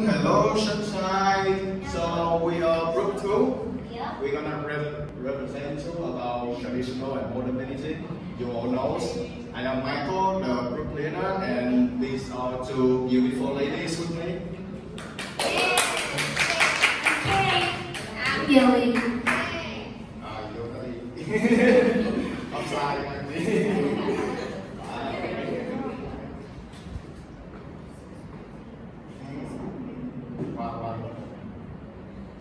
Hello, Sunshine. So we are group two. Yeah. We're gonna represent you about traditional and modern medicine. You all know. I am Michael, the group leader, and these are two beautiful ladies with me. Okay. I'm Gilly. You're I'm sorry,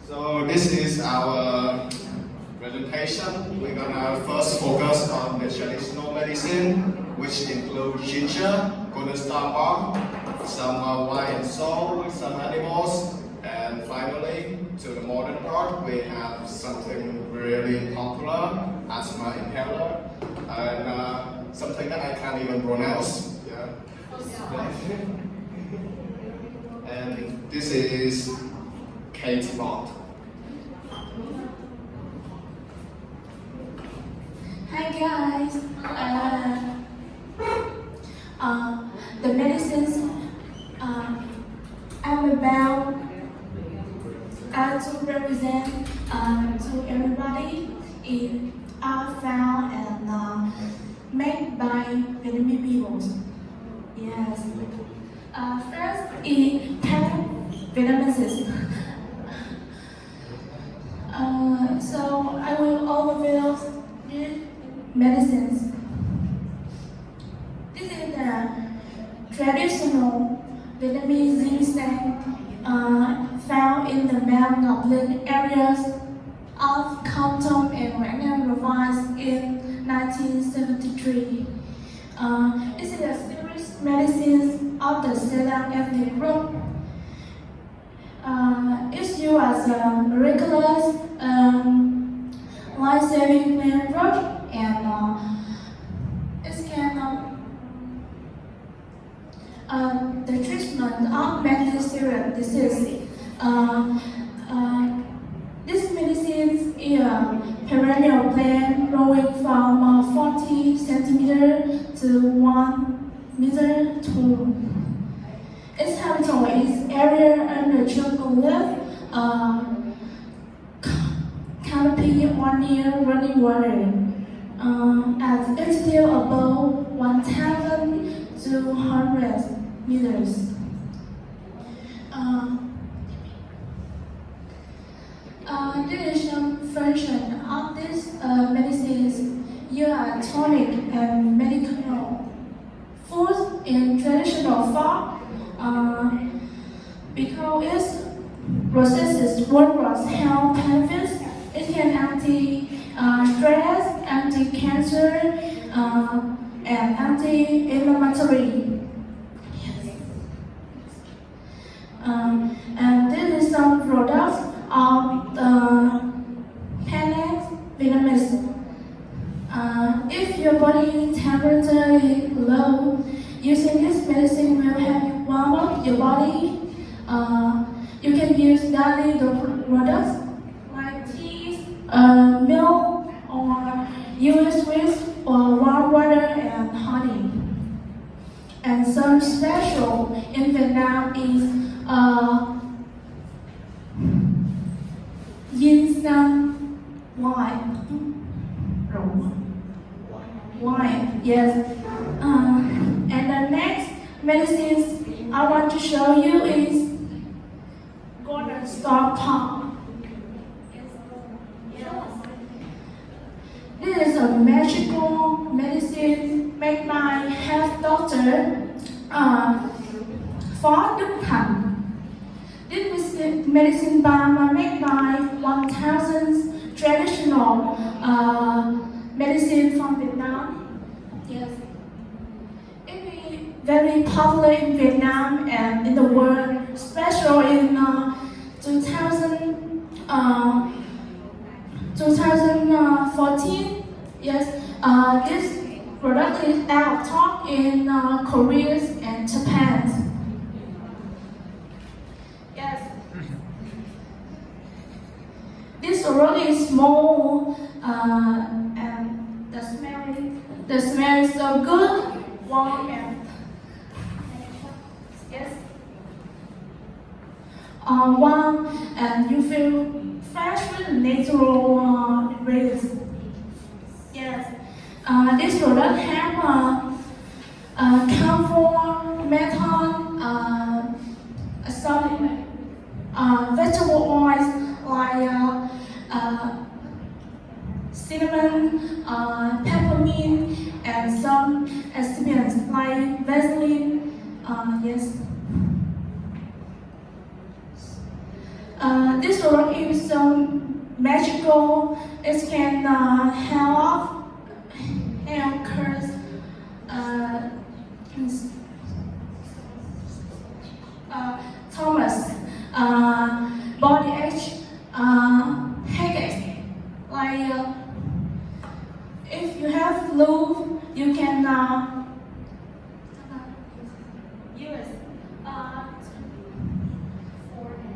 So this is our presentation. We're gonna first focus on the traditional medicine, which includes ginger, golden star balm, some wine and salt, some animals, and finally, to the modern part, we have something really popular, asthma inhaler, and something that I can't even pronounce. Yeah. And this is Kate Bond. Hi guys. The medicines I'm about to represent to everybody are found and made by Vietnamese people. Yes. First is Vietnamese. So I will overview these medicines. This is the traditional Vietnamese ginseng found in the Mount Ngọc areas of Compton and Quảng province in 1973. This is a serious medicine of the Sedan ethnic group. It's used as a miraculous life-saving plant drug, and it can the treatment of mental serious disease. This medicine is a perennial plant growing from 40 centimeters to 1 meter tall. Its habitat is area under jungle leaf, canopy on near running water. At altitude above 1,200 meters. The function of this medicine is used as tonic and medicinal food in traditional form. Because it processes workers' health benefits, it can anti-stress, anti-cancer, and anti-inflammatory. Yes. And this is some products of the Panax Vietnamese. If your body temperature is low, using this medicine will help you warm up your body. You can use daily products like tea, milk, or use sweets or warm water and honey. And some special in Vietnam is ginseng wine. Wine, yes. And the next medicines I want to show you is golden star palm. This is a magical medicine made by health doctor Phó Đức Hạnh. This medicine balm made by 1,000 traditional medicine from Vietnam. Yes. It is very popular in Vietnam and in the world, especially in 2014. Yes, this product is out of stock in Korea and Japan. Yes. This already is small and the smell is so good, warm and yes. warm, and you feel fresh with natural breeze. Yes. This product have camphor, menthol, some vegetable oils like cinnamon, peppermint, and some excipients like Vaseline. Yes. This product is magical. It can help curse Thomas, body ache, headache. Like if you have flu, you can use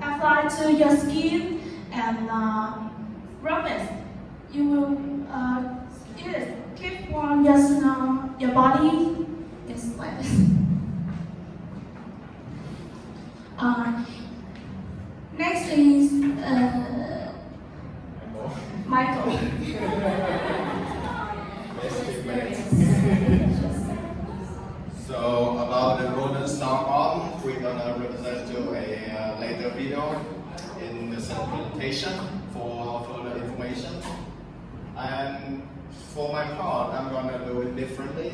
apply to your skin and rub it. You will keep warm your body. It's like this. Next is Michael. So about the golden star bomb, we're gonna represent you a later video in the same presentation for further information. And for my part, I'm gonna do it differently.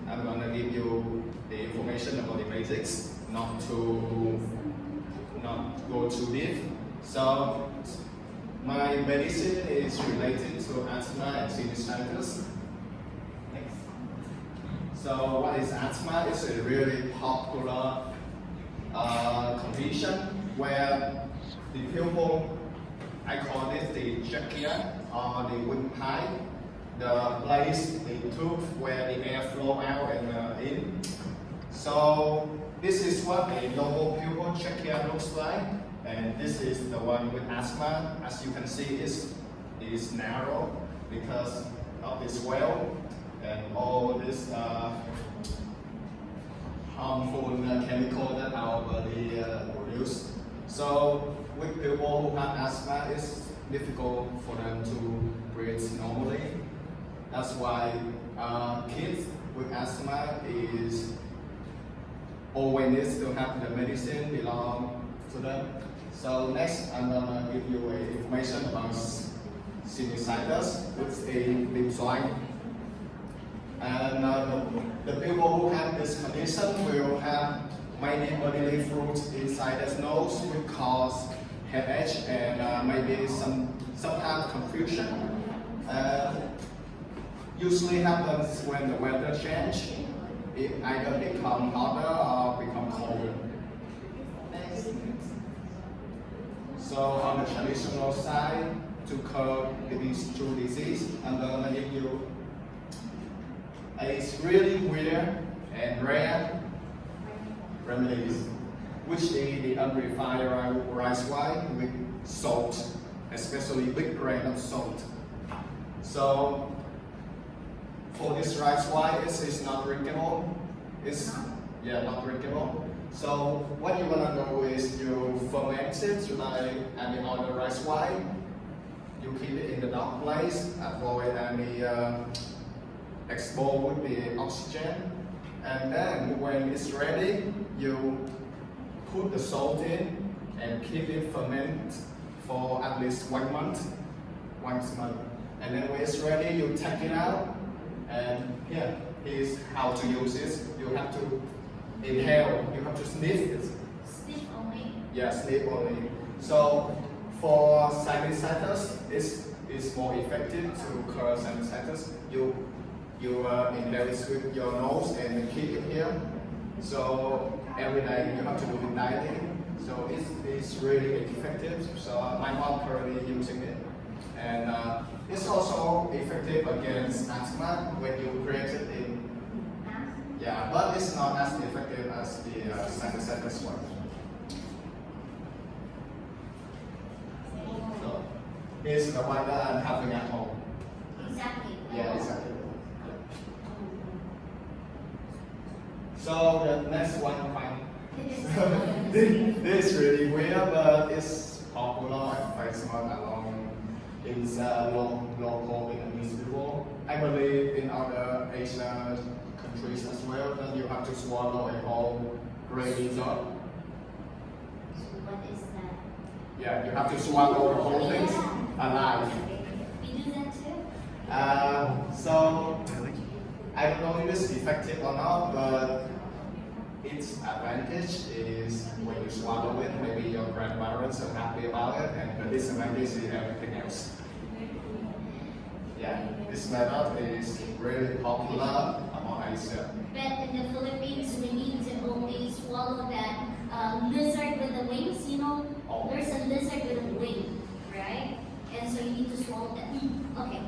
I'm gonna give you the information about the basics, not go too deep. So my medicine is related to asthma and sinusitis. So what is asthma? It's a really popular condition where the pupil, I call it the trachea or the windpipe, the place, the tube where the air flow out and in. So this is what a normal pupil trachea looks like, and this is the one with asthma. As you can see, is narrow because of this well and all this harmful chemical that our body produce. So with people who have asthma, it's difficult for them to breathe normally. That's why kids with asthma is always needs to have the medicine belong to them. So next, I'm gonna give you information about sinusitis, which is a lymph joint. And the people who have this condition will have many bodily fluids inside their nose, which cause headache and maybe sometimes confusion. Usually happens when the weather change. It either become hotter or become colder. So on the traditional side, to curb these two diseases, I'm gonna give you a really weird and rare remedies, which is the unrefined rice wine with salt, especially big grain of salt. So for this rice wine, it's not drinkable. It's not drinkable. So what you wanna do is you ferment it like any other rice wine. You keep it in the dark place, avoid any exposed with the oxygen, and then when it's ready, you put the salt in and keep it ferment for at least 1 month. And then when it's ready, you take it out, and here is how to use it. You have to inhale, you have to sniff it. Sniff only. Yeah, sniff only. So for sinusitis, it's more effective to cure sinusitis. You inhale it with your nose and keep it here. So every day you have to do it daily. So it's really effective. So my mom currently using it, and it's also effective against asthma when you create it in. Yeah, but it's not as effective as the sinusitis one. So it's the one that I'm having at home. Exactly. Yeah, exactly. So the next one, This is really weird, but it's popular and famous along in the local Vietnamese people. I believe in other Asian countries as well, that you have to swallow a whole gravy dog. What is that? Yeah, you have to swallow the whole thing alive. We do that too? So, I don't know if it's effective or not, but its advantage is when you swallow it, maybe your grandparents are happy about it, and the disadvantage is everything else. Yeah, this method is really popular among Asia. But in the Philippines, we need to only swallow that lizard with the wings. You know, Oh. there's a lizard with a wing, right? And so you need to swallow that. Okay,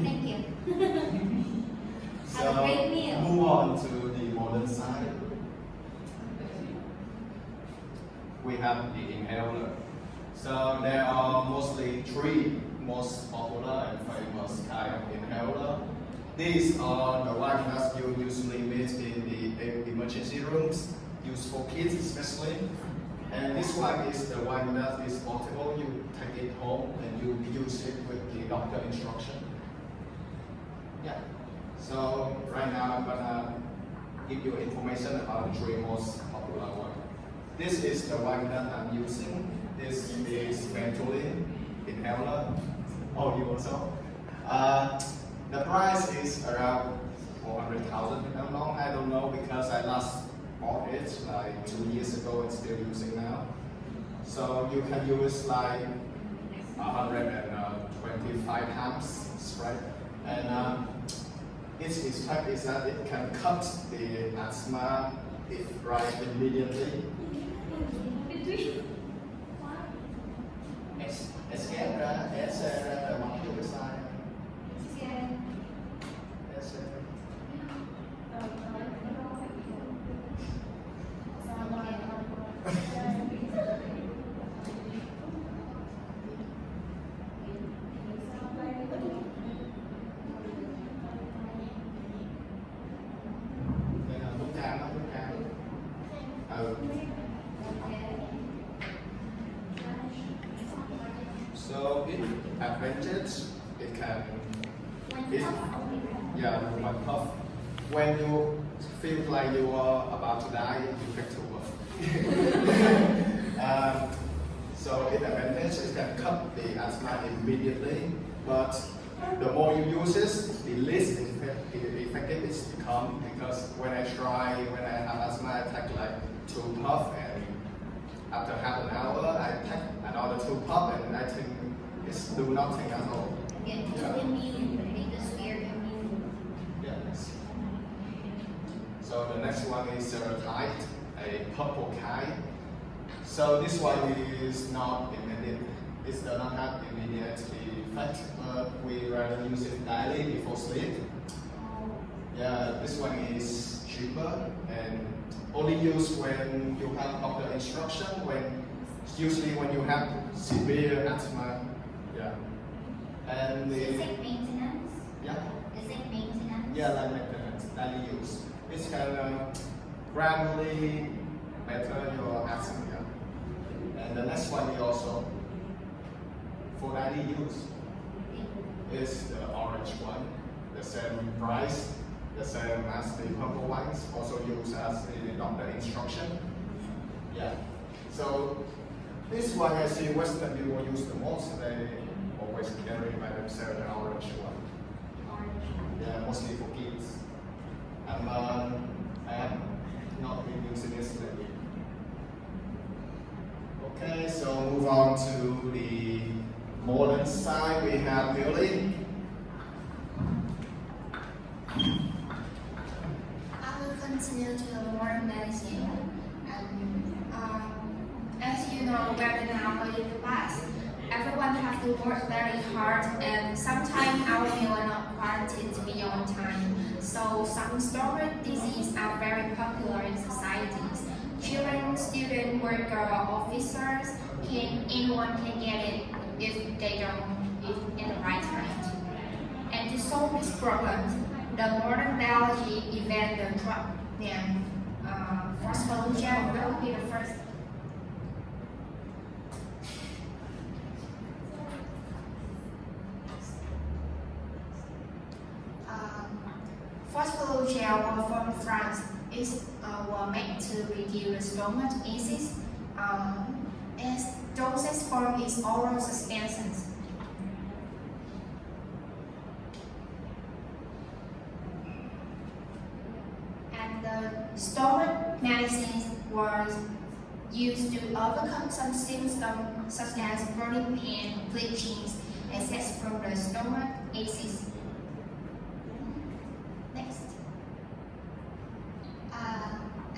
thank you. Have a great meal. Move on to the modern side. We have the inhaler. So there are mostly three most popular and famous kind of inhaler. These are the ones that you usually meet in the emergency rooms, used for kids especially. And this one is the one that is portable. You take it home and you use it with the doctor instruction. Yeah. So right now I'm gonna give you information about the three most popular ones. This is the one that I'm using. This is Ventolin inhaler. Oh, you also? The price is around 400,000 if I'm wrong. I don't know because I last bought it like 2 years ago and still using now. So you can use like 125 amps spray. And its effect is that it can cut the asthma if right immediately. It's the molecule side. So it advantage, it can, it, yeah, one puff. When you feel like you are about to die, you take to work. So it advantage, it can cut the asthma immediately, but the more you use it, the less effective it's become, because when I have asthma, I take like 2 puffs, and after half an hour, I take another 2 puffs, and I think it's do nothing at all. Get too immune, because we are immune. Yes. So the next one is serotype, a purple kite. So this one is not immediate. It does not have immediate effect, but we rather use it daily before sleep. Yeah, this one is cheaper and only used when you have doctor instruction. Usually when you have severe asthma. Yeah. And Is it maintenance? yeah. Is it maintenance? Yeah, like maintenance, daily use. It can gradually better your asthma. And the next one is also for daily use. Is the orange one, the same price, the same as the purple ones, also used as the doctor instruction. Yeah. So this one I see Western people use the most. They always carry by themselves the orange one. Yeah, mostly for kids. And I have not been using this lately. Okay, so move on to the modern side. We have Billy. I will continue to the modern medicine. As you know, better now or in the past, everyone has to work very hard, and sometimes our meal are not quality to be on time. So some stomach diseases are very popular in societies. Children, students, workers, officers, anyone can get it if they don't eat in the right time. And to solve this problem, the modern biology invent the drug named Phosphologel will be the first. Phosphologel were from France. It were made to reduce stomach acids. Its dosage form is oral suspensions. And the stomach medicines were used to overcome some symptoms such as burning pain, bleeding, excess from the stomach acids. Next.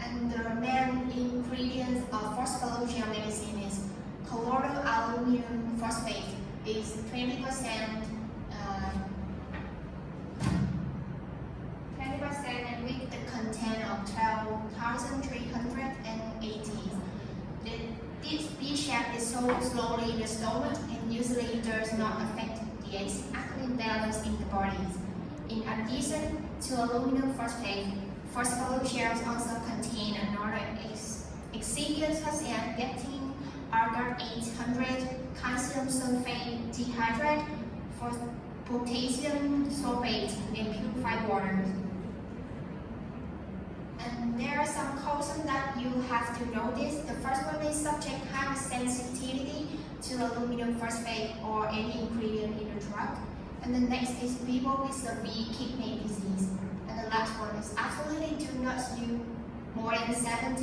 And the main ingredients of phosphologel medicine is colloidal aluminum phosphate is 20%, 20% and with the content of 12,380. This B-shape is sold slowly in the stomach and usually does not affect the acid-alkaline balance in the body. In addition to aluminum phosphate, phosphologels also contain another excipient such as betaine, argon 800, calcium sulfate dehydrate, potassium sulfate, and purified water. And there are some cautions that you have to notice. The first one is subject have sensitivity to aluminum phosphate or any ingredient in the drug. And the next is people with severe kidney disease. And the last one is absolutely do not use more than 7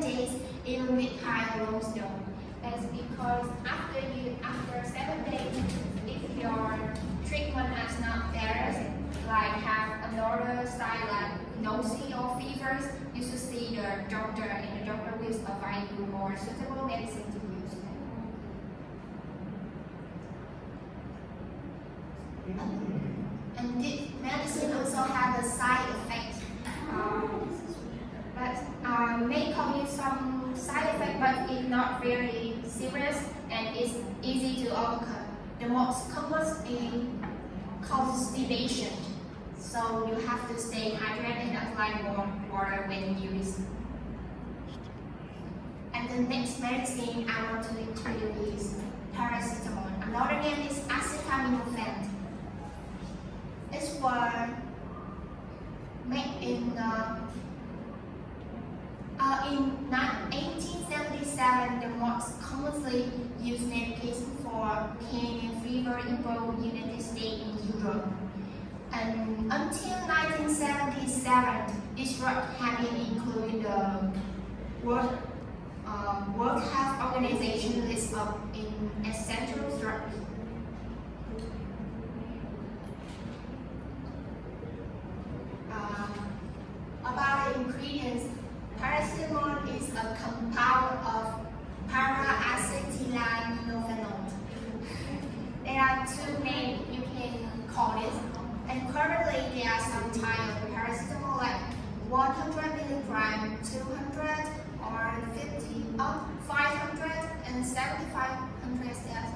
days even with high or low dose. That's because after 7 days, if your treatment has not better, like have another side like nausea or fevers, you should see the doctor and the doctor will advise you more suitable medicine to use. And this medicine also has a side effect that may cause you some side effect, but it's not very serious and it's easy to overcome. The most common is constipation. So you have to stay hydrated and apply more water when used. And the next medicine I want to introduce is paracetamol. Another name is acetaminophen. It was made in 1877. The most commonly used medication for pain and fever in both United States and Europe. And until 1977, this drug had been included the World Health Organization list of essential drugs. About the ingredients, paracetamol is a compound of para-acetylenophenol. There are two names you can call it. And currently, there are some types of paracetamol like 100 milligram, 200, or 50, 500, and 7,500 steps.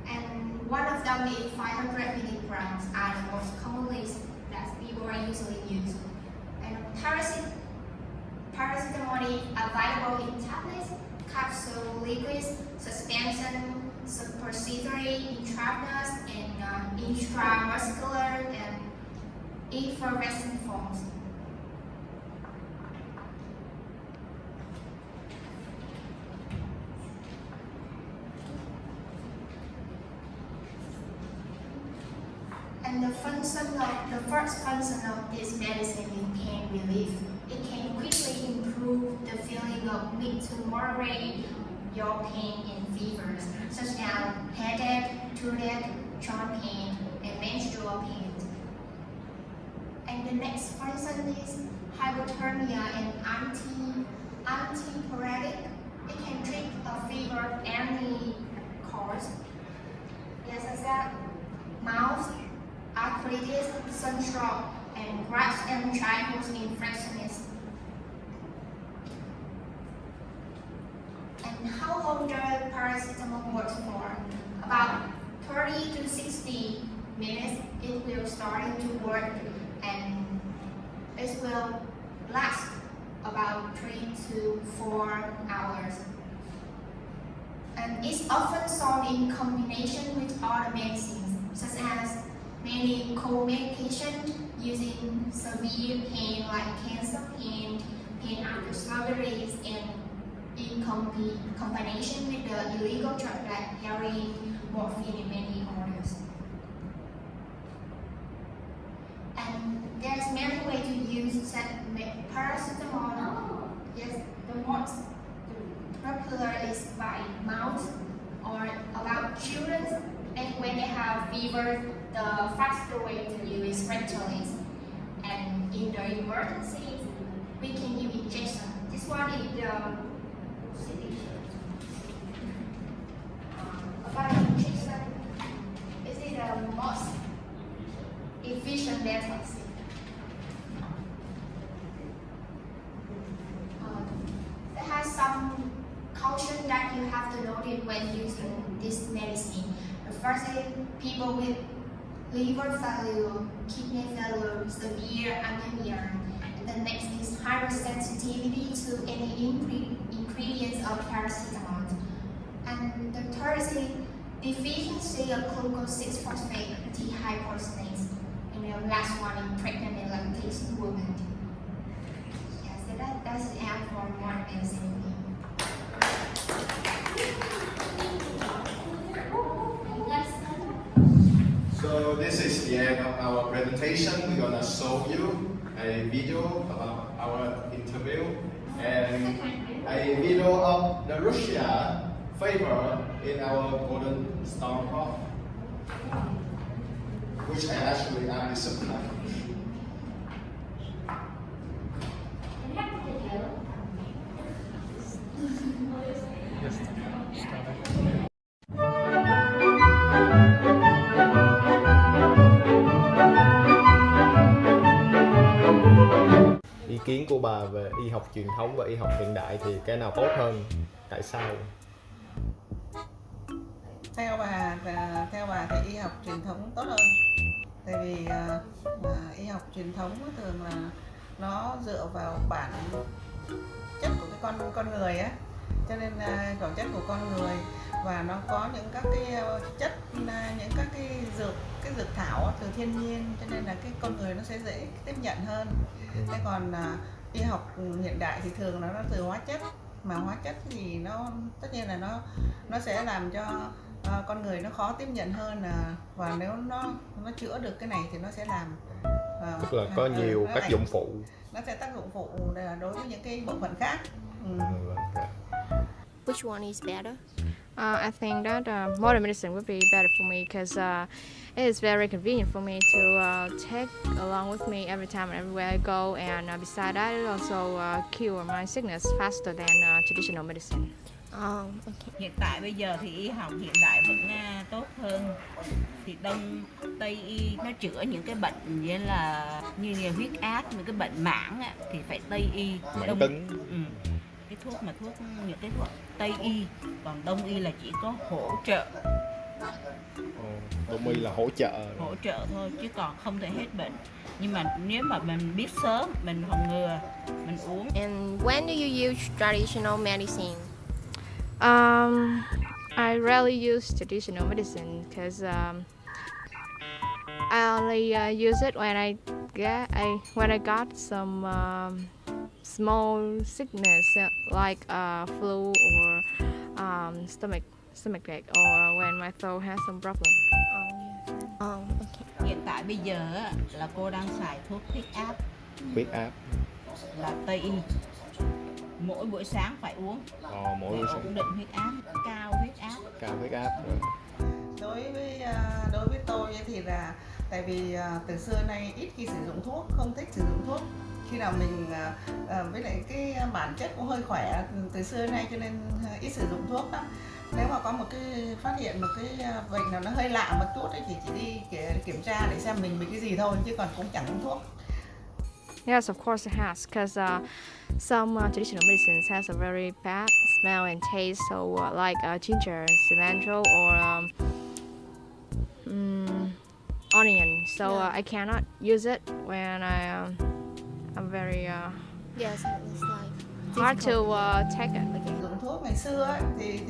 And one of them is 500 milligrams, are the most commonly that people are usually used. And paracetamol is available in tablets, capsule, liquids, suspension, suppository, intravenous, and intramuscular and effervescent forms. And the first function of this medicine is pain relief. It can quickly improve the feeling of mid to moderate your pain and fevers, such as headache, toothache, joint pain, and menstrual pain. And the next function is hypothermia and antipyretic. It can treat a fever of any cause. Yes, as that mouth, arthritis, sunstroke, and grass and childhood infections. And how long does paracetamol work for? About 30 to 60 minutes, it will start to work and it will lasts about 3 to 4 hours. And it's often sold in combination with other medicines, such as many co-medication using severe pain like cancer pain, pain after surgeries, and in combination with the illegal drug like heroin, morphine, and many others. And there's many ways to use paracetamol. Yes, the most popular is by mouth or about children, and when they have fever, the faster way to use is rectally. And in the emergencies, we can use injection. This one is the about injection. This is the most efficient method. There has some caution that you have to notice when using this medicine. The first is people with liver failure, kidney failure, severe anemia. And the next is hypersensitivity to any ingredients of paracetamol. And the third is deficiency of glucose 6-phosphate dehydrogenase. And the last one is pregnant and lactation women. Yeah, so that's the app for more medicine. So this is the end of our presentation. We're gonna show you a video about our interview and a video of the Russia favor in our Golden Star Cup, which I actually am disappointed. Ý kiến của bà về y học truyền thống và y học hiện đại thì cái nào tốt hơn? Tại sao? Theo bà thì y học truyền thống tốt hơn. Tại vì y học truyền thống thường là nó dựa vào bản chất của cái con người á, cho nên bản chất của con người, và nó có những các cái chất, những các cái dược thảo từ thiên nhiên, cho nên là cái con người nó sẽ dễ tiếp nhận hơn. Thế còn y học hiện đại thì thường nó từ hóa chất, mà hóa chất thì nó tất nhiên là nó sẽ làm cho con người nó khó tiếp nhận hơn, và nếu nó chữa được cái này thì nó sẽ làm Tức là có nhiều tác dụng phụ. Nó sẽ tác dụng phụ đối với những cái bộ phận khác. Which one is better? I think that modern medicine would be better for me because it is very convenient for me to take along with me every time and everywhere I go. And besides that, it also cure my sickness faster than traditional medicine. Okay. Hiện tại bây giờ thì y học hiện đại vẫn tốt hơn. Thì Tây y nó chữa những cái bệnh như là huyết áp, những cái bệnh mãn thì phải Tây y. Mãn tính. Cái thuốc những cái thuốc Tây y, còn Đông y là chỉ có hỗ trợ. Đông y là hỗ trợ thôi chứ còn không thể hết bệnh. Nhưng mà nếu mà mình biết sớm, mình phòng ngừa, mình uống. And when do you use traditional medicine? I rarely use traditional medicine because I only use it when I got some small sickness like flu or stomach ache, or when my throat has some problem. Okay. Hiện tại bây giờ là cô đang xài thuốc huyết áp. Huyết áp là Tây y. Mỗi buổi sáng phải uống. Mỗi buổi sáng. Ổn định huyết áp, cao huyết áp. Đối với tôi thì là tại vì từ xưa nay ít khi sử dụng thuốc, không thích sử dụng thuốc. Khi nào mình với lại cái bản chất cũng hơi khỏe từ xưa nay, cho nên ít sử dụng thuốc lắm. Nếu mà có một cái phát hiện một cái bệnh nào nó hơi lạ một chút thì chỉ đi kiểm tra để xem mình bị cái gì thôi, chứ còn cũng chẳng uống thuốc. Yes, of course it has, because some traditional medicines has a very bad smell and taste, so like ginger, cilantro, or onion. So I cannot use it when I'm very Yes, it's like hard to take it again. Dùng thuốc ngày xưa ấy, thì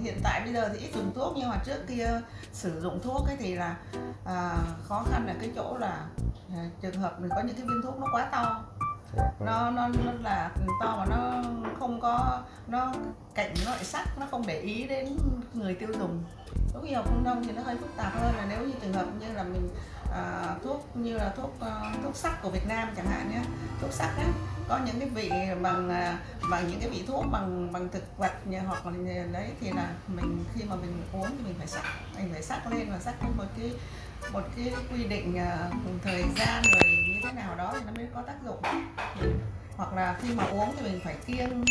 hiện tại bây giờ thì ít dùng thuốc, nhưng mà trước kia sử dụng thuốc ấy thì là khó khăn là cái chỗ là trường hợp mình có những cái viên thuốc nó quá to, nó là to mà nó không có, nó cạnh nó lại sắc, nó không để ý đến người tiêu dùng. Thuốc y học phương Đông thì nó hơi phức tạp hơn, là nếu như trường hợp như là mình thuốc như là thuốc sắc của Việt Nam chẳng hạn nhé, thuốc sắc ấy, có những cái vị bằng những cái vị thuốc bằng thực vật hoặc là đấy, thì là mình khi mà mình uống thì mình phải sắc lên và sắc lên một cái quy định thời gian rồi như thế nào đó thì nó mới có tác dụng. Hoặc là khi mà uống thì mình phải kiêng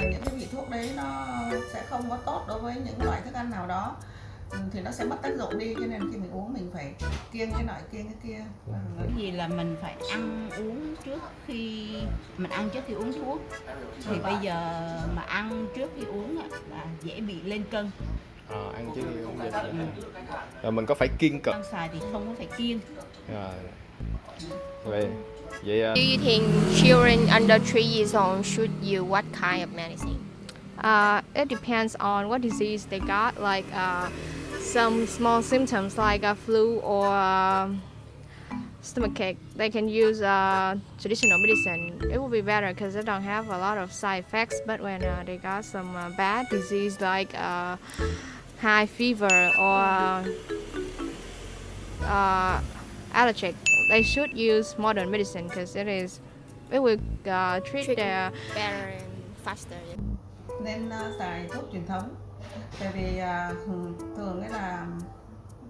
những cái vị thuốc đấy, nó sẽ không có tốt đối với những loại thức ăn nào đó, thì nó sẽ mất tác dụng đi, cho nên khi mình uống mình phải kiêng cái nọ kiêng cái kia. Cái gì là mình phải ăn uống trước khi uống thuốc, thì bây giờ mà ăn trước khi uống là dễ bị lên cân. Ăn chứ không được. Rồi mình có phải kiêng cận. Ăn xài thì không có phải kiêng. Vậy Do you think children under 3 years old should use what kind of medicine? It depends on what disease they got. Like some small symptoms like a flu or stomachache, they can use traditional medicine. It will be better because they don't have a lot of side effects. But when they got some bad disease like high fever or allergic, they should use modern medicine because it will treat better and faster. Nên xài thuốc truyền thống, tại vì thường ấy là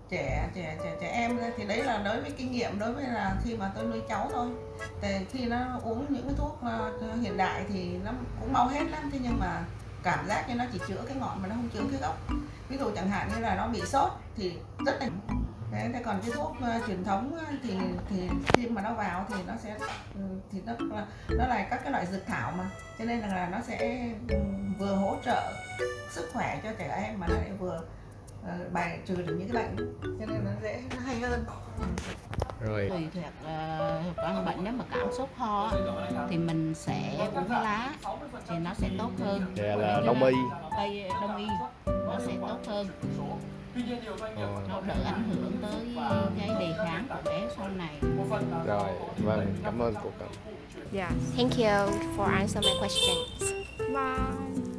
trẻ em thì đấy là đối với kinh nghiệm, đối với là khi mà tôi nuôi cháu thôi. Tại khi nó uống những cái thuốc hiện đại thì nó cũng mau hết lắm, thế nhưng mà cảm giác như nó chỉ chữa cái ngọn mà nó không chữa cái gốc. Ví dụ chẳng hạn như là nó bị sốt thì rất là thế, còn cái thuốc truyền thống thì khi mà nó vào thì nó sẽ nó là các cái loại dược thảo mà, cho nên là nó sẽ vừa hỗ trợ sức khỏe cho trẻ em mà nó lại vừa bài trừ được những cái bệnh, cho nên nó hay hơn. rồi. Tùy thuộc căn bệnh, nếu mà cảm sốt ho thì mình sẽ uống lá thì nó sẽ tốt hơn. Thì là đông y. Đông y nó sẽ tốt hơn. Nó đỡ ảnh hưởng tới cái đề kháng của bé sau này. Rồi, vâng, cảm ơn cô. Yeah. Thank you for answering my questions. Bye.